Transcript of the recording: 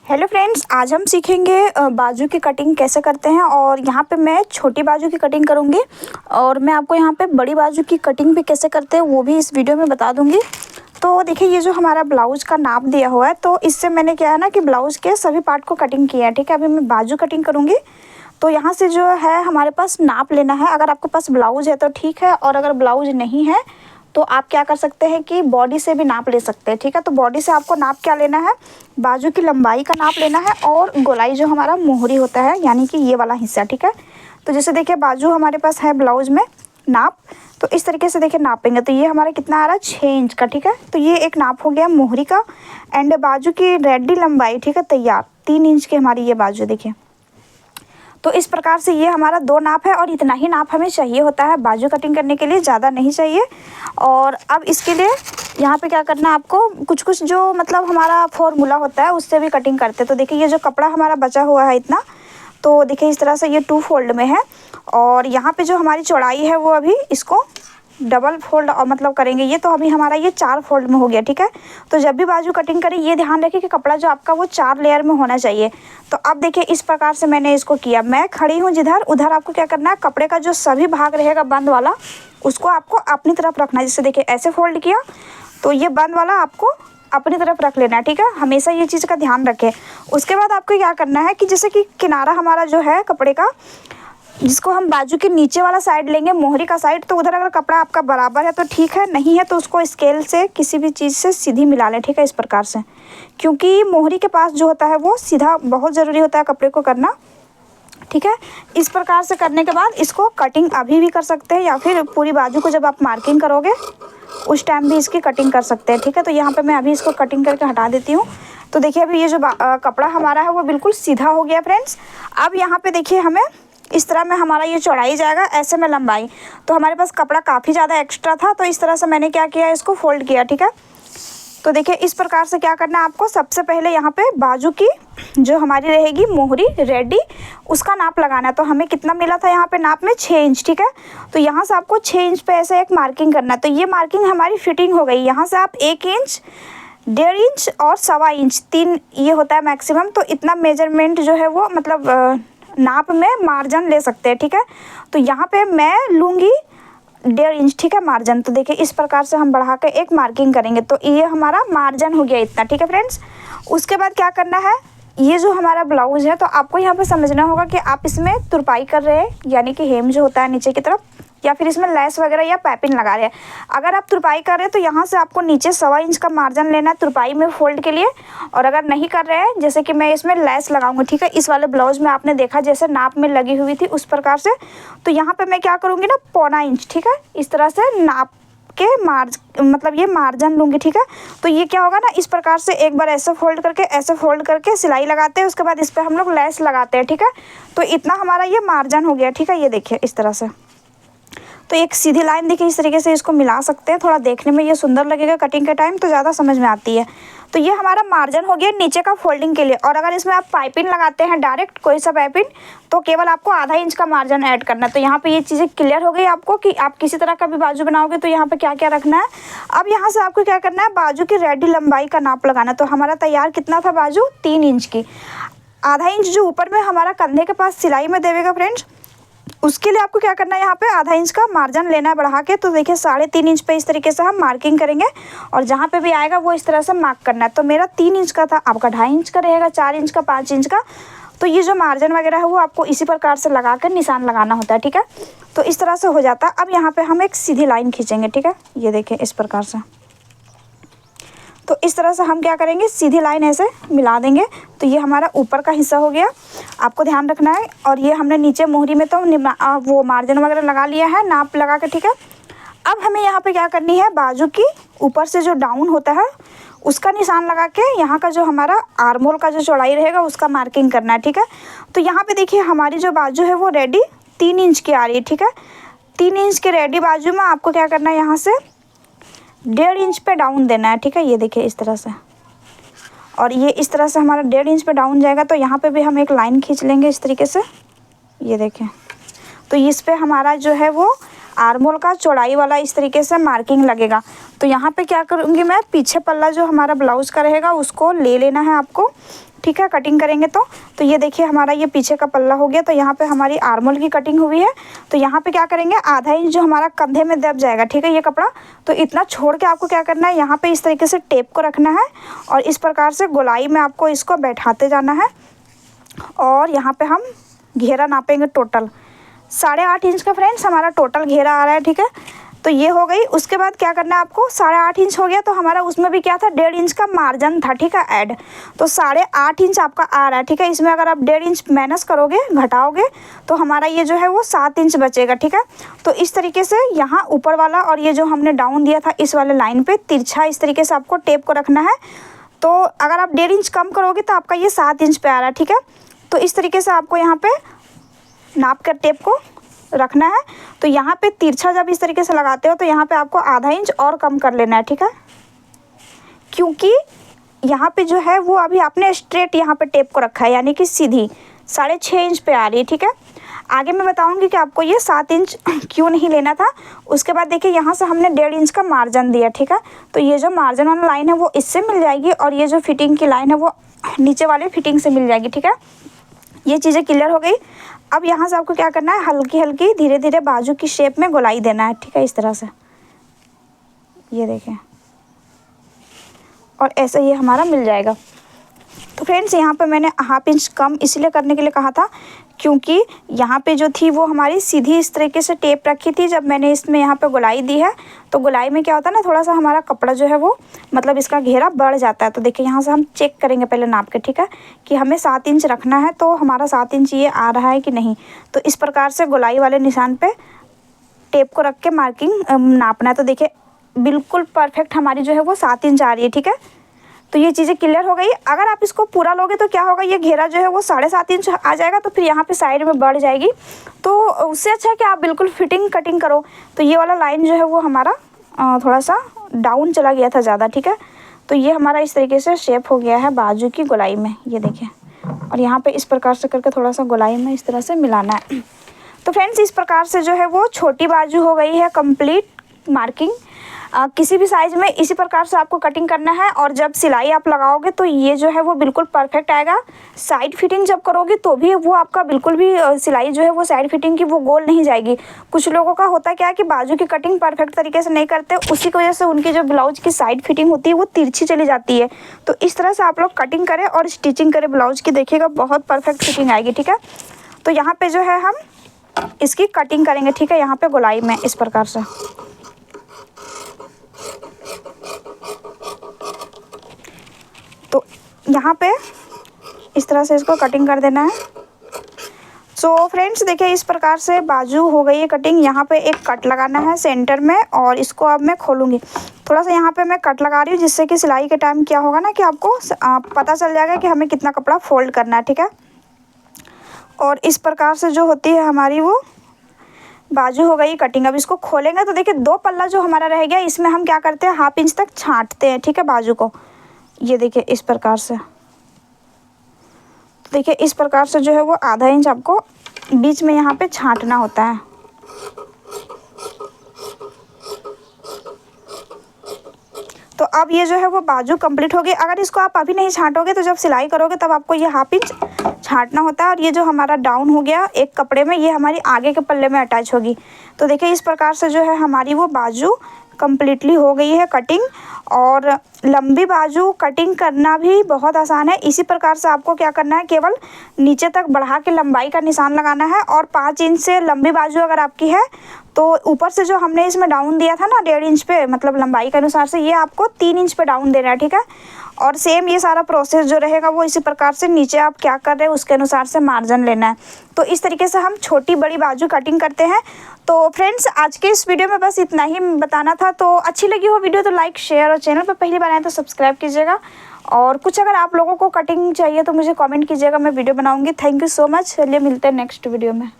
Hello friends, आज हम सीखेंगे बाजू की कटिंग कैसे करते हैं। और यहाँ पे मैं छोटी बाजू की कटिंग करूँगी और मैं आपको यहाँ पे बड़ी बाजू की कटिंग भी कैसे करते हैं वो भी इस वीडियो में बता दूँगी। तो देखिए, ये जो हमारा ब्लाउज़ का नाप दिया हुआ है, तो इससे मैंने क्या है ना कि ब्लाउज़ के सभी पार्ट को कटिंग किया है। ठीक है, अभी मैं बाजू कटिंग करूँगी। तो यहाँ से जो है हमारे पास नाप लेना है। अगर आपके पास ब्लाउज़ है तो ठीक है, और अगर ब्लाउज़ नहीं है तो आप क्या कर सकते हैं कि बॉडी से भी नाप ले सकते हैं। ठीक है, तो बॉडी से आपको नाप क्या लेना है, बाजू की लंबाई का नाप लेना है और गोलाई जो हमारा मोहरी होता है यानी कि ये वाला हिस्सा। ठीक है, तो जैसे देखिए बाजू हमारे पास है ब्लाउज में नाप, तो इस तरीके से देखिए नापेंगे तो ये हमारा कितना आ रहा है 6 इंच का। ठीक है, तो ये एक नाप हो गया मोहरी का। एंड बाजू की रेडी लंबाई, ठीक है, तैयार 3 इंच की हमारी ये बाजू देखिए। तो इस प्रकार से ये हमारा 2 नाप है और इतना ही नाप हमें चाहिए होता है बाजू कटिंग करने के लिए, ज़्यादा नहीं चाहिए। और अब इसके लिए यहाँ पे क्या करना है आपको, कुछ जो मतलब हमारा फॉर्मूला होता है उससे भी कटिंग करते हैं। तो देखिए ये जो कपड़ा हमारा बचा हुआ है इतना, तो देखिए इस तरह से ये 2 फोल्ड में है। और यहाँ पे जो हमारी चौड़ाई है वो अभी इसको डबल फोल्ड और मतलब करेंगे ये, तो अभी हमारा ये 4 फोल्ड में हो गया। ठीक है, तो जब भी बाजू कटिंग करें ये ध्यान रखें कि कपड़ा जो आपका वो 4 लेयर में होना चाहिए। तो अब देखिए इस प्रकार से मैंने इसको किया, मैं खड़ी हूँ जिधर, उधर आपको क्या करना है, कपड़े का जो सभी भाग रहेगा बंद वाला उसको आपको अपनी तरफ रखना है। जैसे देखिए ऐसे फोल्ड किया तो ये बंद वाला आपको अपनी तरफ रख लेना है। ठीक है, हमेशा ये चीज़ का ध्यान रखें। उसके बाद आपको क्या करना है कि जैसे कि किनारा हमारा जो है कपड़े का, जिसको हम बाजू के नीचे वाला साइड लेंगे, मोहरी का साइड, तो उधर अगर कपड़ा आपका बराबर है तो ठीक है, नहीं है तो उसको स्केल से किसी भी चीज़ से सीधी मिला लें। ठीक है, इस प्रकार से, क्योंकि मोहरी के पास जो होता है वो सीधा बहुत ज़रूरी होता है कपड़े को करना। ठीक है, इस प्रकार से करने के बाद इसको कटिंग अभी भी कर सकते हैं या फिर पूरी बाजू को जब आप मार्किंग करोगे उस टाइम भी इसकी कटिंग कर सकते हैं। ठीक है, तो यहाँ पे मैं अभी इसको कटिंग करके हटा देती हूँ। तो देखिए अभी ये जो कपड़ा हमारा है वो बिल्कुल सीधा हो गया फ्रेंड्स। अब यहाँ पे देखिए हमें इस तरह में हमारा ये चौड़ाई जाएगा, ऐसे में लंबाई। तो हमारे पास कपड़ा काफ़ी ज़्यादा एक्स्ट्रा था, तो इस तरह से मैंने क्या किया, इसको फोल्ड किया। ठीक है, तो देखिए इस प्रकार से क्या करना है आपको, सबसे पहले यहाँ पे बाजू की जो हमारी रहेगी मोहरी रेडी, उसका नाप लगाना है। तो हमें कितना मिला था यहाँ पे नाप में 6 इंच। ठीक है, तो यहाँ से आपको 6 इंच पे ऐसे एक मार्किंग करना है। तो ये मार्किंग हमारी फिटिंग हो गई। यहाँ से आप 1 इंच, 1.5 इंच और 1.25 इंच, 3 ये होता है मैक्सिमम। तो इतना मेजरमेंट जो है वो मतलब नाप में मार्जिन ले सकते हैं। ठीक है, तो यहाँ पे मैं लूँगी 1.5 इंच। ठीक है, मार्जिन। तो देखिए इस प्रकार से हम बढ़ा कर एक मार्किंग करेंगे तो ये हमारा मार्जिन हो गया इतना। ठीक है फ्रेंड्स, उसके बाद क्या करना है, ये जो हमारा ब्लाउज है तो आपको यहाँ पे समझना होगा कि आप इसमें तुरपाई कर रहे हैं यानी कि हेम जो होता है नीचे की तरफ, या फिर इसमें लेस वगैरह या पाइपिंग लगा रहे हैं। अगर आप तुरपाई कर रहे हैं तो यहाँ से आपको नीचे 1.25 इंच का मार्जिन लेना है तुरपाई में फोल्ड के लिए। और अगर नहीं कर रहे हैं, जैसे कि मैं इसमें लेस लगाऊंगी, ठीक है, इस वाले ब्लाउज में आपने देखा जैसे नाप में लगी हुई थी उस प्रकार से, तो यहाँ पे मैं क्या करूँगी ना 1.25 इंच, ठीक है, इस तरह से नाप के मतलब ये मार्जिन लूँगी। ठीक है, तो ये क्या होगा ना, इस प्रकार से एक बार ऐसे फोल्ड करके ऐसे फोल्ड करके सिलाई लगाते हैं, उसके बाद इस पर हम लोग लेस लगाते हैं। ठीक है, तो इतना हमारा ये मार्जिन हो गया। ठीक है, ये देखिए इस तरह से, तो एक सीधी लाइन देखिए इस तरीके से इसको मिला सकते हैं। थोड़ा देखने में ये सुंदर लगेगा कटिंग के टाइम, तो ज़्यादा समझ में आती है। तो ये हमारा मार्जिन हो गया नीचे का फोल्डिंग के लिए। और अगर इसमें आप पाइपिंग लगाते हैं डायरेक्ट कोई सा पाइपिंग, तो केवल आपको 1/2 इंच का मार्जिन ऐड करना है। तो यहाँ पे ये चीज़ें क्लियर हो गई आपको कि आप किसी तरह का भी बाजू बनाओगे तो यहाँ पे क्या क्या रखना है। अब यहाँ से आपको क्या करना है, बाजू की रेडी लंबाई का नाप लगाना। तो हमारा तैयार कितना था बाजू, 3 इंच की। 1/2 इंच जो ऊपर में हमारा कंधे के पास सिलाई में देवेगा फ्रेंड्स, उसके लिए आपको क्या करना है, यहाँ पे 1/2 इंच का मार्जिन लेना है बढ़ा के। तो देखिए 3.5 इंच पे इस तरीके से हम मार्किंग करेंगे और जहाँ पे भी आएगा वो इस तरह से मार्क करना है। तो मेरा 3 इंच का था, आपका 2.5 इंच का रहेगा, 4 इंच का, 5 इंच का। तो ये जो मार्जिन वगैरह है वो आपको इसी प्रकार से लगा कर निशान लगाना होता है। ठीक है, तो इस तरह से हो जाता है। अब यहाँ पर हम एक सीधी लाइन खींचेंगे। ठीक है, ये देखिए इस प्रकार से, तो इस तरह से हम क्या करेंगे, सीधी लाइन ऐसे मिला देंगे। तो ये हमारा ऊपर का हिस्सा हो गया, आपको ध्यान रखना है। और ये हमने नीचे मोहरी में तो वो मार्जिन वगैरह लगा लिया है नाप लगा के। ठीक है, अब हमें यहाँ पे क्या करनी है, बाजू की ऊपर से जो डाउन होता है उसका निशान लगा के यहाँ का जो हमारा आर्महोल का जो चौड़ाई रहेगा उसका मार्किंग करना है। ठीक है, तो यहाँ पे देखिए हमारी जो बाजू है वो रेडी 3 इंच की आ रही है। ठीक है, 3 इंच के रेडी बाजू में आपको क्या करना है, यहाँ से 1.5 इंच पे डाउन देना है। ठीक है, ये देखिए इस तरह से, और ये इस तरह से हमारा 1.5 इंच पे डाउन जाएगा। तो यहाँ पे भी हम एक लाइन खींच लेंगे इस तरीके से, ये देखें। तो इस पे हमारा जो है वो आर्महोल का चौड़ाई वाला इस तरीके से मार्किंग लगेगा। तो यहाँ पे क्या करूँगी मैं, पीछे पल्ला जो हमारा ब्लाउज़ का रहेगा उसको ले लेना है आपको। ठीक है, कटिंग करेंगे तो ये देखिए हमारा ये पीछे का पल्ला हो गया। तो यहाँ पे हमारी आर्मोल की कटिंग हुई है। तो यहाँ पे क्या करेंगे, आधा इंच जो हमारा कंधे में दब जाएगा, ठीक है, ये कपड़ा, तो इतना छोड़ के आपको क्या करना है, यहाँ पे इस तरीके से टेप को रखना है और इस प्रकार से गोलाई में आपको इसको बैठाते जाना है। और यहाँ पे हम घेरा नापेंगे टोटल 8.5 इंच का फ्रेंड्स हमारा टोटल घेरा आ रहा है, ठीक है। तो ये हो गई। उसके बाद क्या करना है आपको, 8.5 इंच हो गया तो हमारा उसमें भी क्या था, 1.5 इंच का मार्जिन था, ठीक है, ऐड। तो 8.5 इंच आपका आ रहा है, ठीक है। इसमें अगर आप 1.5 इंच माइनस करोगे, घटाओगे, तो हमारा ये जो है वो 7 इंच बचेगा, ठीक है। तो इस तरीके से यहाँ ऊपर वाला और ये जो हमने डाउन दिया था इस वाले लाइन पे तिरछा इस तरीके से आपको टेप को रखना है। तो अगर आप 1.5 इंच कम करोगे तो आपका ये 7 इंच पे आ रहा है, ठीक है। तो इस तरीके से आपको यहाँ पे नाप कर टेप को रखना है। तो यहाँ पे तिरछा जब इस तरीके से लगाते हो तो यहाँ पे आपको आधा इंच और कम कर लेना है, ठीक है, क्योंकि यहाँ पे जो है वो अभी आपने स्ट्रेट यहाँ पे टेप को रखा है, यानी कि सीधी 6.5 इंच पे आ रही है, ठीक है। आगे मैं बताऊंगी कि आपको ये 7 इंच क्यों नहीं लेना था। उसके बाद देखिए यहाँ से हमने 1.5 इंच का मार्जिन दिया, ठीक है। तो ये जो मार्जिन वाला लाइन है वो इससे मिल जाएगी और ये जो फिटिंग की लाइन है वो नीचे वाले फिटिंग से मिल जाएगी, ठीक है। ये चीज़ें क्लियर हो गई। अब यहाँ से आपको क्या करना है, हल्की हल्की धीरे धीरे बाजू की शेप में गोलाई देना है, ठीक है, इस तरह से, ये देखें, और ऐसे ये हमारा मिल जाएगा। तो फ्रेंड्स यहाँ पे मैंने 1/2 इंच कम इसलिए करने के लिए कहा था क्योंकि यहाँ पे जो थी वो हमारी सीधी इस तरीके से टेप रखी थी। जब मैंने इसमें यहाँ पे गोलाई दी है तो गोलाई में क्या होता है ना, थोड़ा सा हमारा कपड़ा जो है वो मतलब इसका घेरा बढ़ जाता है। तो देखिए यहाँ से हम चेक करेंगे पहले नाप के, ठीक है, कि हमें 7 इंच रखना है तो हमारा 7 इंच ये आ रहा है कि नहीं। तो इस प्रकार से गोलाई वाले निशान पे टेप को रख के मार्किंग नापना है। तो देखिए बिल्कुल परफेक्ट हमारी जो है वो 7 इंच आ रही है, ठीक है। तो ये चीज़ें क्लियर हो गई। अगर आप इसको पूरा लोगे तो क्या होगा, ये घेरा जो है वो 7.5 इंच आ जाएगा, तो फिर यहाँ पे साइड में बढ़ जाएगी। तो उससे अच्छा है कि आप बिल्कुल फिटिंग कटिंग करो। तो ये वाला लाइन जो है वो हमारा थोड़ा सा डाउन चला गया था ज़्यादा, ठीक है। तो ये हमारा इस तरीके से शेप हो गया है बाजू की गोलाई में, ये देखिए। और यहाँ पर इस प्रकार से करके थोड़ा सा गोलाई में इस तरह से मिलाना है। तो फ्रेंड्स इस प्रकार से जो है वो छोटी बाजू हो गई है कंप्लीट मार्किंग। किसी भी साइज़ में इसी प्रकार से आपको कटिंग करना है और जब सिलाई आप लगाओगे तो ये जो है वो बिल्कुल परफेक्ट आएगा। साइड फिटिंग जब करोगे तो भी वो आपका बिल्कुल भी सिलाई जो है वो साइड फिटिंग की वो गोल नहीं जाएगी। कुछ लोगों का होता है क्या कि बाजू की कटिंग परफेक्ट तरीके से नहीं करते, उसी की वजह से उनकी जो ब्लाउज की साइड फिटिंग होती है वो तिरछी चली जाती है। तो इस तरह से आप लोग कटिंग करें और स्टिचिंग करें ब्लाउज की, देखिएगा बहुत परफेक्ट फिटिंग आएगी, ठीक है। तो यहाँ पर जो है हम इसकी कटिंग करेंगे, ठीक है, यहाँ पर गोलाई में इस प्रकार से। तो यहाँ पे इस तरह से इसको कटिंग कर देना है। सो फ्रेंड्स देखिए इस प्रकार से बाजू हो गई है कटिंग। यहाँ पे एक कट लगाना है सेंटर में और इसको अब मैं खोलूँगी। थोड़ा सा यहाँ पे मैं कट लगा रही हूँ जिससे कि सिलाई के टाइम क्या होगा ना कि आपको पता चल जाएगा कि हमें कितना कपड़ा फोल्ड करना है, ठीक है। और इस प्रकार से जो होती है हमारी वो बाजू हो गई कटिंग। अब इसको खोलेंगे तो देखिए 2 पल्ला जो हमारा रह गया इसमें हम क्या करते हैं, 1/2 इंच तक छांटते हैं, ठीक है, बाजू को। ये देखिए इस प्रकार से। तो देखिए इस प्रकार से जो है वो आधा इंच आपको बीच में यहाँ पे छांटना होता है। तो अब ये जो है वो बाजू कंप्लीट हो गई। अगर इसको आप अभी नहीं छांटोगे तो जब सिलाई करोगे तब आपको ये 1/2 इंच छांटना होता है। और ये जो हमारा डाउन हो गया एक कपड़े में, ये हमारी आगे के पल्ले में अटैच होगी। तो देखिए इस प्रकार से जो है हमारी वो बाजू कंप्लीटली हो गई है कटिंग। और लंबी बाजू कटिंग करना भी बहुत आसान है। इसी प्रकार से आपको क्या करना है, केवल नीचे तक बढ़ा के लंबाई का निशान लगाना है। और 5 इंच से लंबी बाजू अगर आपकी है तो ऊपर से जो हमने इसमें डाउन दिया था ना 1.5 इंच पे, मतलब लंबाई के अनुसार से, ये आपको 3 इंच पे डाउन देना है, ठीक है। और सेम ये सारा प्रोसेस जो रहेगा वो इसी प्रकार से नीचे आप क्या कर रहे हैं उसके अनुसार से मार्जिन लेना है। तो इस तरीके से हम छोटी बड़ी बाजू कटिंग करते हैं। तो फ्रेंड्स आज के इस वीडियो में बस इतना ही बताना था। तो अच्छी लगी हो वीडियो तो लाइक शेयर और चैनल पर पहली बार आए तो सब्सक्राइब कीजिएगा। और कुछ अगर आप लोगों को कटिंग चाहिए तो मुझे कमेंट कीजिएगा, मैं वीडियो बनाऊंगी। Thank you so much. चलिए मिलते हैं नेक्स्ट वीडियो में।